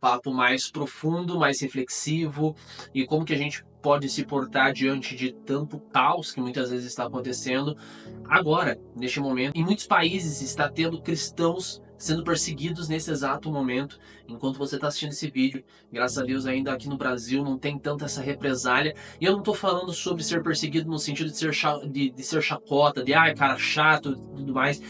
papo mais profundo, mais reflexivo, e como que a gente pode se portar diante de tanto caos que muitas vezes está acontecendo agora, neste momento. Em muitos países está tendo cristãos sendo perseguidos nesse exato momento, enquanto você está assistindo esse vídeo. Graças a Deus ainda aqui no Brasil não tem tanta essa represália, e eu não estou falando sobre ser perseguido no sentido de ser, de ser chacota, de ai cara chato e tudo mais.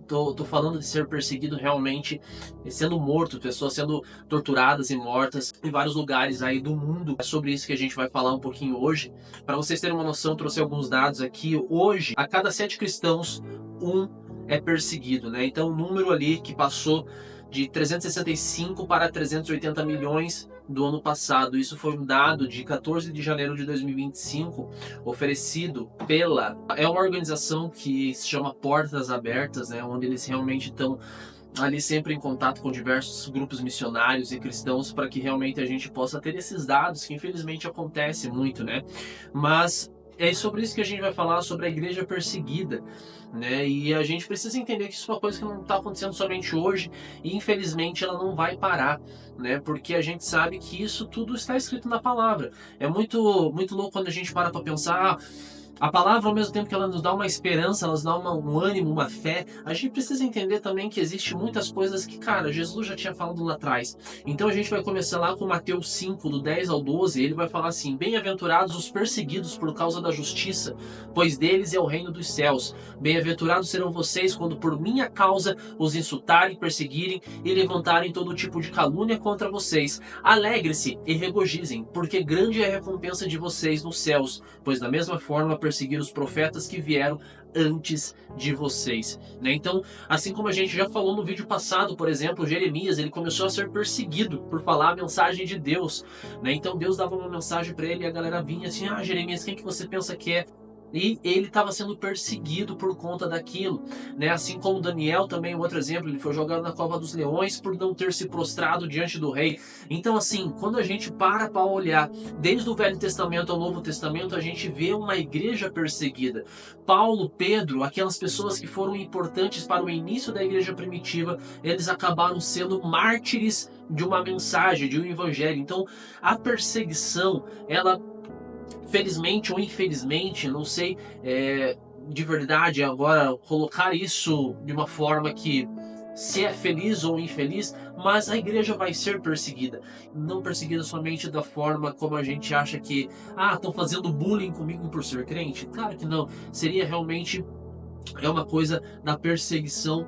Tô falando de ser perseguido realmente, sendo morto, pessoas sendo torturadas e mortas em vários lugares aí do mundo. É sobre isso que a gente vai falar um pouquinho hoje. Para vocês terem uma noção, trouxe alguns dados aqui. Hoje, a cada 7 cristãos, um é perseguido, né? Então, o número ali que passou de 365 para 380 milhões do ano passado. Isso foi um dado de 14 de janeiro de 2025, oferecido pela... É uma organização que se chama Portas Abertas, né? Onde eles realmente estão ali sempre em contato com diversos grupos missionários e cristãos para que realmente a gente possa ter esses dados, que infelizmente acontece muito, né? Mas é sobre isso que a gente vai falar, sobre a igreja perseguida, né? E a gente precisa entender que isso é uma coisa que não está acontecendo somente hoje, e infelizmente ela não vai parar, né? Porque a gente sabe que isso tudo está escrito na palavra. É muito louco quando a gente para pensar, a palavra, ao mesmo tempo que ela nos dá uma esperança, ela nos dá um ânimo, uma fé, a gente precisa entender também que existe muitas coisas que, cara, Jesus já tinha falado lá atrás. Então a gente vai começar lá com Mateus 5, do 10 ao 12, ele vai falar assim: bem-aventurados os perseguidos por causa da justiça, pois deles é o reino dos céus. Bem-aventurados serão vocês quando por minha causa os insultarem, perseguirem e levantarem todo tipo de calúnia contra vocês. Alegre-se e regozijem, porque grande é a recompensa de vocês nos céus, pois da mesma forma perseguir os profetas que vieram antes de vocês, né? Então, assim como a gente já falou no vídeo passado, por exemplo, Jeremias, ele começou a ser perseguido por falar a mensagem de Deus, né? Então Deus dava uma mensagem para ele e a galera vinha assim: ah, Jeremias, quem que você pensa que é? E ele estava sendo perseguido por conta daquilo, né? Assim como Daniel também, um outro exemplo, ele foi jogado na cova dos leões por não ter se prostrado diante do rei. Então, assim, quando a gente para olhar desde o Velho Testamento ao Novo Testamento, a gente vê uma igreja perseguida. Paulo, Pedro, aquelas pessoas que foram importantes para o início da igreja primitiva, eles acabaram sendo mártires de uma mensagem, de um evangelho. Então, a perseguição, ela, felizmente ou infelizmente, não sei de verdade agora colocar isso de uma forma que se é feliz ou infeliz, mas a igreja vai ser perseguida. Não perseguida somente da forma como a gente acha que, estão fazendo bullying comigo por ser crente. Claro que não. Seria realmente uma coisa da perseguição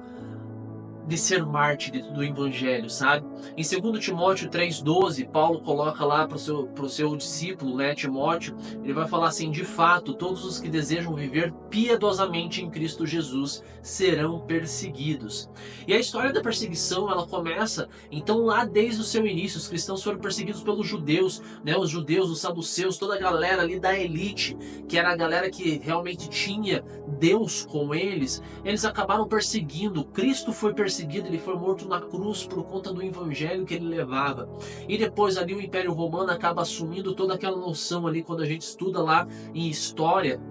de ser mártir do evangelho, sabe? Em 2 Timóteo 3,12, Paulo coloca lá para o seu discípulo, né, Timóteo, ele vai falar assim: de fato, todos os que desejam viver piedosamente em Cristo Jesus serão perseguidos. E a história da perseguição, ela começa, então, lá desde o seu início. Os cristãos foram perseguidos pelos judeus, né, os judeus, os saduceus, toda a galera ali da elite, que era a galera que realmente tinha Deus com eles, eles acabaram perseguindo. Cristo foi perseguido, ele foi morto na cruz por conta do evangelho que ele levava. E depois ali o Império Romano acaba assumindo toda aquela noção ali, quando a gente estuda lá em história,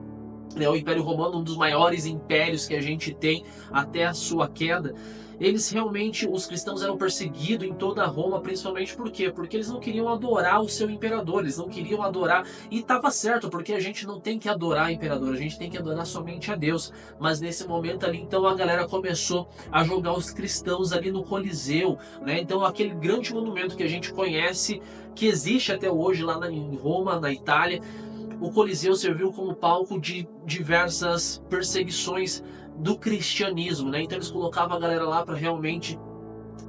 né, o Império Romano, um dos maiores impérios que a gente tem até a sua queda. Eles realmente, os cristãos eram perseguidos em toda Roma, principalmente por quê? Porque eles não queriam adorar o seu imperador, eles não queriam adorar, e estava certo, porque a gente não tem que adorar o imperador, a gente tem que adorar somente a Deus. Mas nesse momento ali, então, a galera começou a jogar os cristãos ali no Coliseu, né? Então, aquele grande monumento que a gente conhece, que existe até hoje lá em Roma, na Itália, o Coliseu serviu como palco de diversas perseguições do cristianismo, né? Então eles colocavam a galera lá para realmente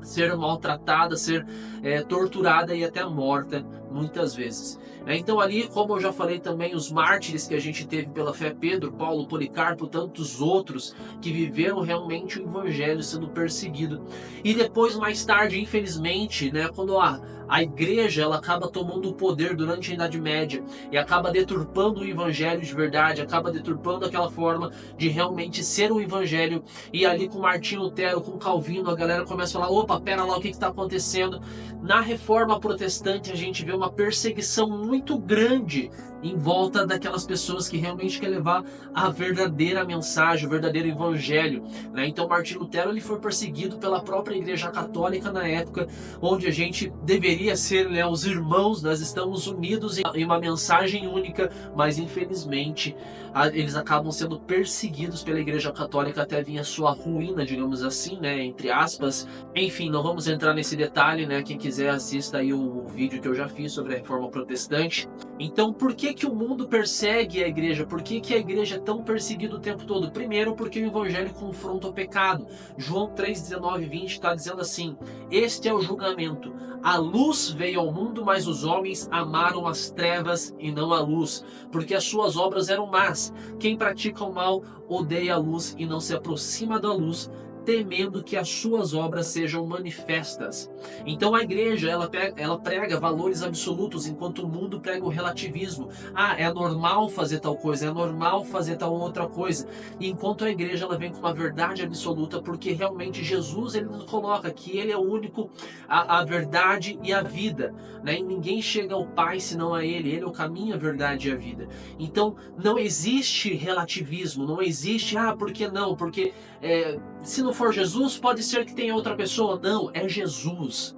ser maltratada, ser torturada e até morta muitas vezes. Então ali, como eu já falei também, os mártires que a gente teve pela fé, Pedro, Paulo, Policarpo, tantos outros que viveram realmente o evangelho sendo perseguido. E depois, mais tarde, infelizmente, né, quando a igreja ela acaba tomando o poder durante a Idade Média e acaba deturpando o evangelho de verdade, acaba deturpando aquela forma de realmente ser o evangelho. E ali com Martinho Lutero, com Calvino, a galera começa a falar: opa, pera lá, o que está acontecendo? Na Reforma Protestante a gente vê uma perseguição muito grande em volta daquelas pessoas que realmente quer levar a verdadeira mensagem, o verdadeiro evangelho, né? Então Martinho Lutero ele foi perseguido pela própria Igreja Católica na época, onde a gente deveria ser, né, os irmãos, nós estamos unidos em uma mensagem única, mas infelizmente eles acabam sendo perseguidos pela Igreja Católica até vir a sua ruína, digamos assim, né, entre aspas. Enfim, não vamos entrar nesse detalhe, né? Quem quiser assista aí o vídeo que eu já fiz sobre a Reforma Protestante. Então, por que o mundo persegue a igreja? Por que a igreja é tão perseguida o tempo todo? Primeiro, porque o evangelho confronta o pecado. João 3, 19 e 20 está dizendo assim: este é o julgamento. A luz veio ao mundo, mas os homens amaram as trevas e não a luz, porque as suas obras eram más. Quem pratica o mal odeia a luz e não se aproxima da luz, temendo que as suas obras sejam manifestas. Então a igreja ela prega valores absolutos, enquanto o mundo prega o relativismo. É normal fazer tal coisa, é normal fazer tal outra coisa. E enquanto a igreja ela vem com uma verdade absoluta, porque realmente Jesus ele nos coloca que ele é o único, a verdade e a vida, né? E ninguém chega ao Pai senão a ele é o caminho, a verdade e a vida. Então não existe relativismo, não existe, por que não? Porque se não for Jesus, pode ser que tenha outra pessoa. Não, é Jesus.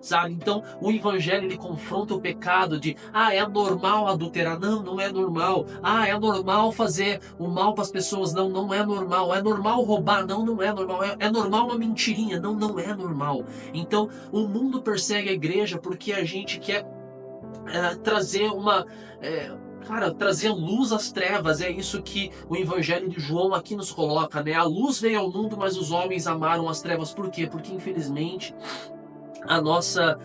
Sabe? Então, o evangelho ele confronta o pecado de, é normal adulterar. Não, não é normal. É normal fazer o mal para as pessoas. Não, não é normal. É normal roubar. Não, não é normal. É normal uma mentirinha. Não, não é normal. Então, o mundo persegue a igreja porque a gente quer trazer uma... trazer luz às trevas, é isso que o Evangelho de João aqui nos coloca, né? A luz veio ao mundo, mas os homens amaram as trevas. Por quê? Porque infelizmente a nossa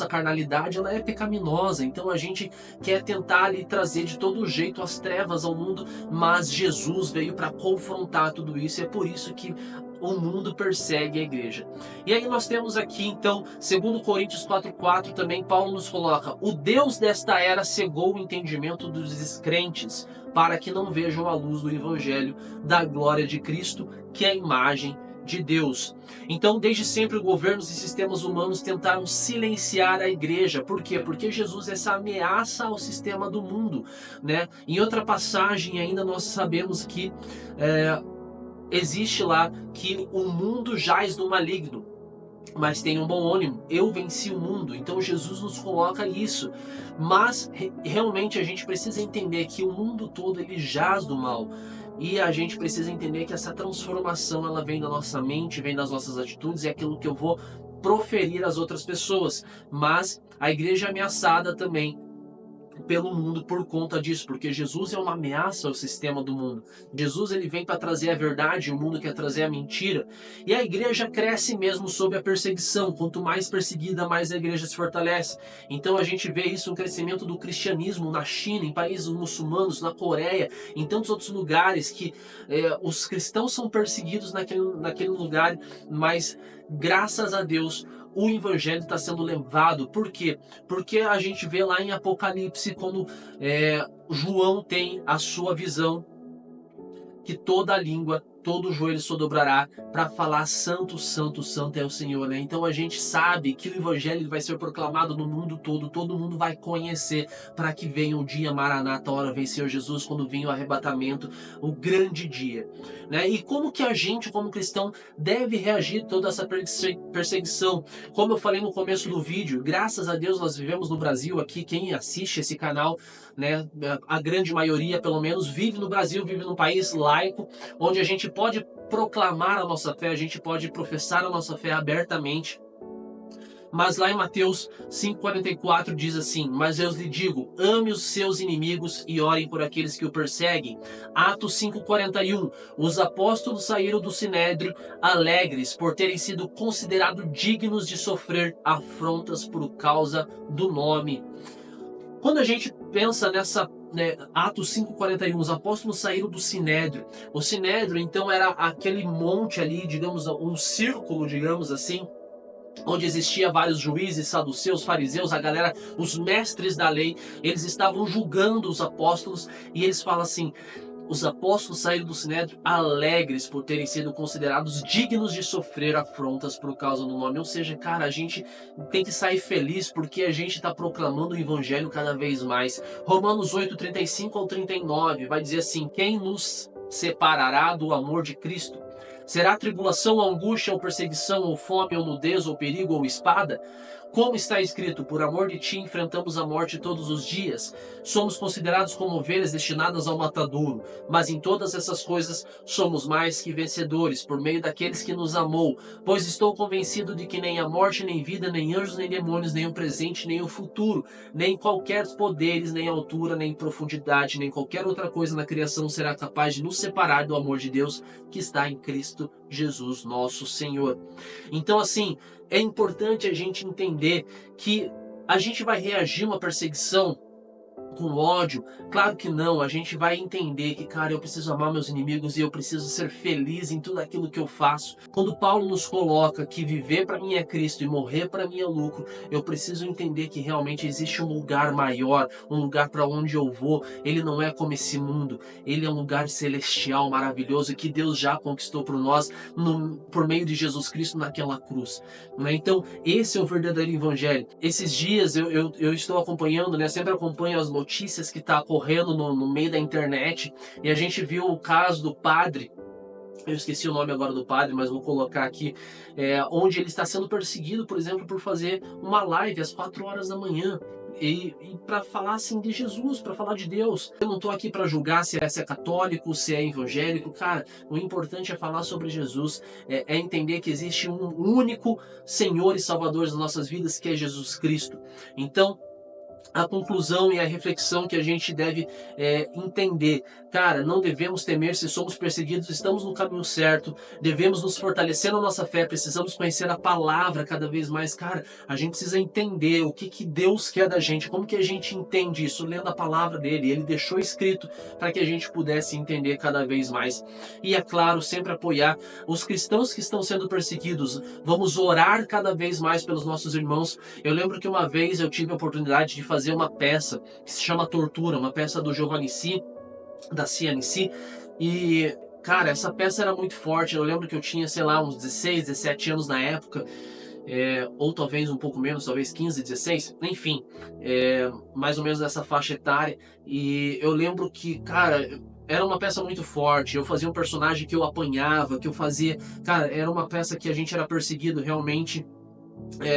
carnalidade ela é pecaminosa, então a gente quer tentar ali trazer de todo jeito as trevas ao mundo, mas Jesus veio para confrontar tudo isso, e é por isso que o mundo persegue a igreja. E aí nós temos aqui então, segundo Coríntios 4:4, também Paulo nos coloca: o Deus desta era cegou o entendimento dos descrentes, para que não vejam a luz do evangelho da glória de Cristo, que é a imagem de Deus. Então, desde sempre, governos e sistemas humanos tentaram silenciar a igreja. Por quê? Porque Jesus é essa ameaça ao sistema do mundo, né? Em outra passagem ainda nós sabemos que existe lá que o mundo jaz no maligno, mas tem um bom ânimo, eu venci o mundo. Então Jesus nos coloca isso, mas realmente a gente precisa entender que o mundo todo ele jaz do mal, e a gente precisa entender que essa transformação ela vem da nossa mente, vem das nossas atitudes, é aquilo que eu vou proferir às outras pessoas. Mas a igreja é ameaçada também pelo mundo por conta disso, porque Jesus é uma ameaça ao sistema do mundo. Jesus ele vem para trazer a verdade, o mundo quer trazer a mentira. E a igreja cresce mesmo sob a perseguição. Quanto mais perseguida, mais a igreja se fortalece. Então a gente vê isso, um crescimento do cristianismo na China, em países muçulmanos, na Coreia, em tantos outros lugares que os cristãos são perseguidos naquele lugar, mas graças a Deus o evangelho está sendo levado. Por quê? Porque a gente vê lá em Apocalipse quando João tem a sua visão, que toda língua, todo joelho se dobrará para falar santo, santo, santo é o Senhor, né? Então a gente sabe que o evangelho vai ser proclamado no mundo todo mundo vai conhecer, para que venha o dia Maranata, a hora vem Senhor Jesus, quando vem o arrebatamento, o grande dia, né? E como que a gente, como cristão, deve reagir a toda essa perseguição? Como eu falei no começo do vídeo, graças a Deus nós vivemos no Brasil aqui, quem assiste esse canal, né, a grande maioria pelo menos vive no Brasil, vive num país laico, onde a gente pode proclamar a nossa fé, a gente pode professar a nossa fé abertamente. Mas lá em Mateus 5,44 diz assim: mas eu lhe digo, ame os seus inimigos e orem por aqueles que o perseguem. Atos 5,41, os apóstolos saíram do Sinédrio alegres por terem sido considerados dignos de sofrer afrontas por causa do nome. Quando a gente pensa nessa, Atos 5,41, os apóstolos saíram do Sinédrio. O Sinédrio, então, era aquele monte ali, digamos, um círculo, digamos assim, onde existia vários juízes, saduceus, fariseus, a galera, os mestres da lei, eles estavam julgando os apóstolos, e eles falam assim: os apóstolos saíram do Sinédrio alegres por terem sido considerados dignos de sofrer afrontas por causa do nome. Ou seja, cara, a gente tem que sair feliz porque a gente está proclamando o evangelho cada vez mais. Romanos 8, 35 ao 39 vai dizer assim: quem nos separará do amor de Cristo? Será tribulação, ou angústia, ou perseguição, ou fome, ou nudez, ou perigo, ou espada? Como está escrito, por amor de ti enfrentamos a morte todos os dias. Somos considerados como ovelhas destinadas ao matadouro, mas em todas essas coisas somos mais que vencedores, por meio daqueles que nos amou. Pois estou convencido de que nem a morte, nem vida, nem anjos, nem demônios, nem o presente, nem o futuro, nem qualquer poderes, nem altura, nem profundidade, nem qualquer outra coisa na criação será capaz de nos separar do amor de Deus que está em Cristo Jesus, nosso Senhor. Então, assim, é importante a gente entender que a gente vai reagir a uma perseguição com ódio? Claro que não. A gente vai entender que, cara, eu preciso amar meus inimigos e eu preciso ser feliz em tudo aquilo que eu faço. Quando Paulo nos coloca que viver para mim é Cristo e morrer para mim é lucro, eu preciso entender que realmente existe um lugar maior, um lugar para onde eu vou. Ele não é como esse mundo, ele é um lugar celestial, maravilhoso, que Deus já conquistou por nós por meio de Jesus Cristo naquela cruz, né? Então, esse é o verdadeiro evangelho. Esses dias eu estou acompanhando, né? Sempre acompanho as notícias que está ocorrendo no meio da internet, e a gente viu o caso do padre, eu esqueci o nome agora do padre, mas vou colocar aqui, onde ele está sendo perseguido, por exemplo, por fazer uma live às 4 horas da manhã, e para falar assim de Jesus, para falar de Deus. Eu não estou aqui para julgar se é católico, se é evangélico, cara, o importante é falar sobre Jesus, é entender que existe um único Senhor e Salvador das nossas vidas, que é Jesus Cristo. Então, a conclusão e a reflexão que a gente deve entender: cara, não devemos temer se somos perseguidos, estamos no caminho certo, devemos nos fortalecer na nossa fé, precisamos conhecer a palavra cada vez mais. Cara, a gente precisa entender o que Deus quer da gente, como que a gente entende isso, lendo a palavra dele. Ele deixou escrito para que a gente pudesse entender cada vez mais. E é claro, sempre apoiar os cristãos que estão sendo perseguidos. Vamos orar cada vez mais pelos nossos irmãos. Eu lembro que uma vez eu tive a oportunidade de fazer uma peça que se chama Tortura, uma peça do Giovanni Si, da CNC, e cara, essa peça era muito forte. Eu lembro que eu tinha, sei lá, uns 16, 17 anos na época, ou talvez um pouco menos, talvez 15, 16, enfim, mais ou menos nessa faixa etária. E eu lembro que, cara, era uma peça muito forte. Eu fazia um personagem que eu apanhava, que eu fazia, cara, era uma peça que a gente era perseguido realmente.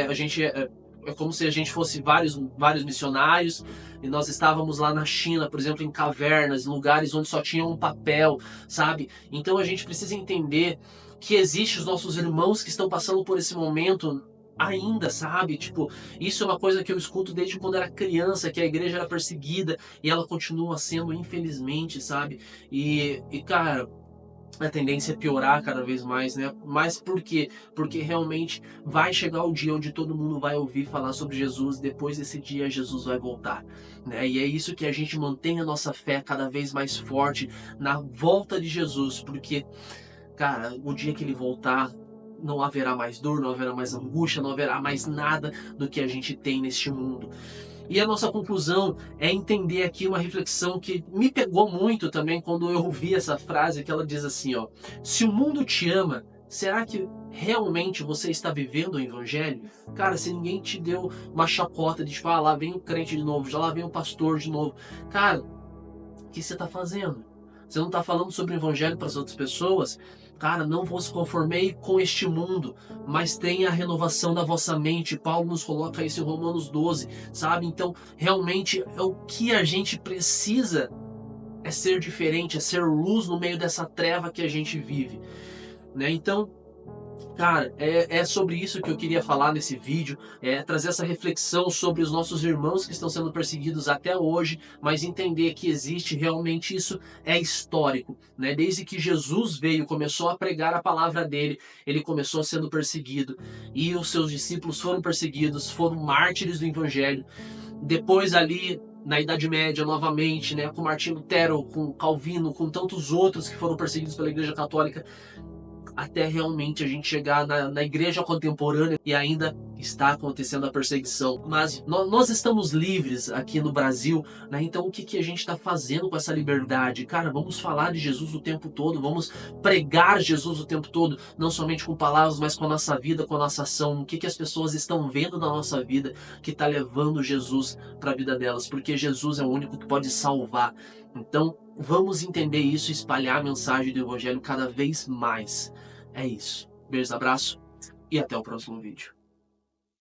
A gente é como se a gente fosse vários missionários, e nós estávamos lá na China, por exemplo, em cavernas, em lugares onde só tinha um papel, sabe? Então a gente precisa entender que existem os nossos irmãos que estão passando por esse momento ainda, sabe? Tipo, isso é uma coisa que eu escuto desde quando era criança, que a igreja era perseguida, e ela continua sendo, infelizmente, sabe? E cara, a tendência é piorar cada vez mais, né? Mas por quê? Porque realmente vai chegar o dia onde todo mundo vai ouvir falar sobre Jesus. Depois desse dia, Jesus vai voltar, né? E é isso que a gente mantém a nossa fé cada vez mais forte na volta de Jesus, porque, cara, o dia que ele voltar, não haverá mais dor, não haverá mais angústia, não haverá mais nada do que a gente tem neste mundo. E a nossa conclusão é entender aqui uma reflexão que me pegou muito também quando eu ouvi essa frase, que ela diz assim, ó: se o mundo te ama, será que realmente você está vivendo o evangelho? Cara, se ninguém te deu uma chacota de tipo, ah, lá vem o crente de novo, já lá vem o pastor de novo, cara, o que você está fazendo? Você não está falando sobre o evangelho para as outras pessoas? Cara, não vos conformei com este mundo, mas tenha a renovação da vossa mente. Paulo nos coloca isso em Romanos 12, sabe? Então, realmente, o que a gente precisa é ser diferente, é ser luz no meio dessa treva que a gente vive, né? Então, cara, é sobre isso que eu queria falar nesse vídeo, trazer essa reflexão sobre os nossos irmãos que estão sendo perseguidos até hoje, mas entender que existe realmente, isso é histórico, né? Desde que Jesus veio, começou a pregar a palavra dele, ele começou sendo perseguido, e os seus discípulos foram perseguidos, foram mártires do evangelho. Depois ali, na Idade Média, novamente, né, com Martinho Lutero, com Calvino, com tantos outros que foram perseguidos pela Igreja Católica, até realmente a gente chegar na igreja contemporânea, e ainda está acontecendo a perseguição, mas nós estamos livres aqui no Brasil, né? Então o que, que a gente está fazendo com essa liberdade? Cara, vamos falar de Jesus o tempo todo, vamos pregar Jesus o tempo todo, não somente com palavras, mas com a nossa vida, com a nossa ação. O que, que as pessoas estão vendo na nossa vida que está levando Jesus para a vida delas? Porque Jesus é o único que pode salvar. Então, vamos entender isso e espalhar a mensagem do Evangelho cada vez mais. É isso. Beijos, abraço e até o próximo vídeo.